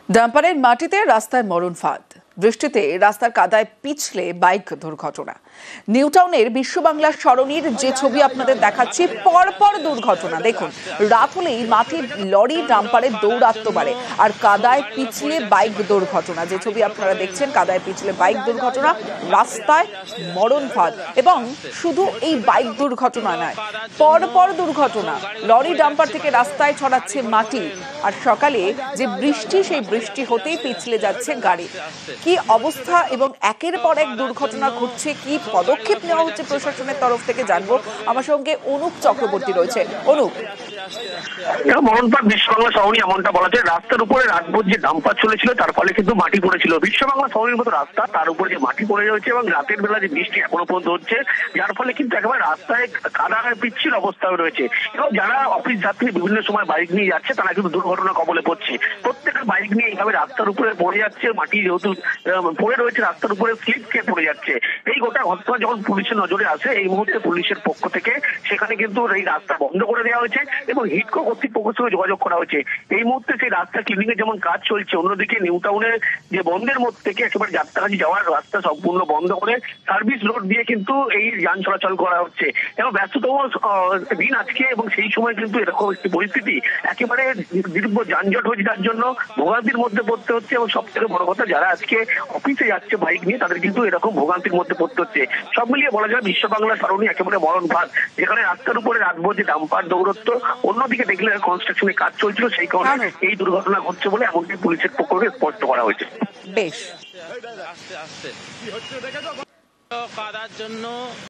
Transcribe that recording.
ডাম্পারের মাটিতে রাস্তায় মরণ ফাঁদ। বৃষ্টিতে রাস্তার কাদায় পিছলে বাইক দুর্ঘটনা। নিউ টাউনের বিশ্ব বাংলা সরণির যে ছবি আপনাদের দেখাচ্ছি, পরপর দুর্ঘটনা। দেখুন, রাত হলেই মাটির লরি ডাম্পারে দৌড়াতে পারে আর কাদায় পিছলে বাইক দুর্ঘটনা। যে ছবি আপনারা দেখছেন, কাদায় পিছলে বাইক দুর্ঘটনা, রাস্তায় মরণ ফাঁদ। এবং শুধু এই বাইক দুর্ঘটনা নয়, পরপর দুর্ঘটনা। লরি ডাম্পার থেকে রাস্তায় ছড়াচ্ছে মাটি, আর সকালে যে বৃষ্টি, সেই বৃষ্টি হতেই পিছলে যাচ্ছে গাড়ি। কি অবস্থা এবং একের পর এক দুর্ঘটনা ঘটছে, কি পদক্ষেপ নেওয়া হচ্ছে প্রশাসনের তরফ থেকে জানবো। আমার সঙ্গে অনুপ চক্রবর্তী রয়েছে। অনুপ, মরণপাত বিশ্ব বাংলা সরণি এমনটা বলা যায়। রাস্তার উপরে রাতভর যে ডাম্পার চলেছিল তার ফলে কিন্তু মাটি পড়েছিল। বিশ্ব বাংলা সরণির মতো রাস্তা, তার উপরে যে মাটি পড়ে রয়েছে এবং রাতের বেলা যে বৃষ্টি এখনো পর্যন্ত হচ্ছে, যার ফলে কিন্তু একেবারে রাস্তায় কাদা পিচ্ছিল অবস্থায় রয়েছে। এবং যারা অফিস যাত্রী বিভিন্ন সময় বাইক নিয়ে যাচ্ছে, তারা কিন্তু দুর্ঘটনা কবলে পড়ছে। প্রত্যেকটা বাইক নিয়ে এইভাবে রাস্তার উপরে পড়ে যাচ্ছে, মাটি যেহেতু পড়ে রয়েছে রাস্তার উপরে, স্লিপ খেয়ে পড়ে যাচ্ছে। এই গোটা ঘটনা যখন পুলিশের নজরে আসে, এই মুহূর্তে পুলিশের পক্ষ থেকে সেখানে কিন্তু এই রাস্তা বন্ধ করে দেওয়া হয়েছে এবং হিডকো কর্তৃপক্ষের সঙ্গে যোগাযোগ করা হয়েছে। এই মুহূর্তে সেই রাস্তা ক্লিনিং এর যেমন কাজ চলছে, অন্যদিকে নিউ টাউনের যে বন্ধের মধ্যে থেকে একেবারে যাত্রাবাড়ি যাওয়ার রাস্তা সম্পূর্ণ বন্ধ করে সার্ভিস রোড দিয়ে কিন্তু এই যান চলাচল করা হচ্ছে। এবং ব্যস্ততম দিন আজকে, এবং সেই সময় কিন্তু এরকম একটি পরিস্থিতি, একেবারে দীর্ঘ যানজট হয়েছে, যার জন্য ভোগান্তির মধ্যে পড়তে হচ্ছে। এবং সব থেকে বড় কথা, যারা আজকে অফিসে যাচ্ছে বাইক নিয়ে, তাদের কিন্তু এরকম ভোগান্তির মধ্যে পড়তে হচ্ছে। সব মিলিয়ে বলা যায় বিশ্ব বাংলা সরণি একেবারে মরণ ফাঁদ, যেখানে রাস্তার উপরে রাতভর যে ডাম্পার দৌড়ত্ব, অন্যদিকে দেখলে কনস্ট্রাকশনের কাজ চলছিল, সেই কারণে এই দুর্ঘটনা ঘটছে বলে এমনকি পুলিশের পক্ষ থেকে স্পষ্ট করা হয়েছে। বেশ। কাদার জন্য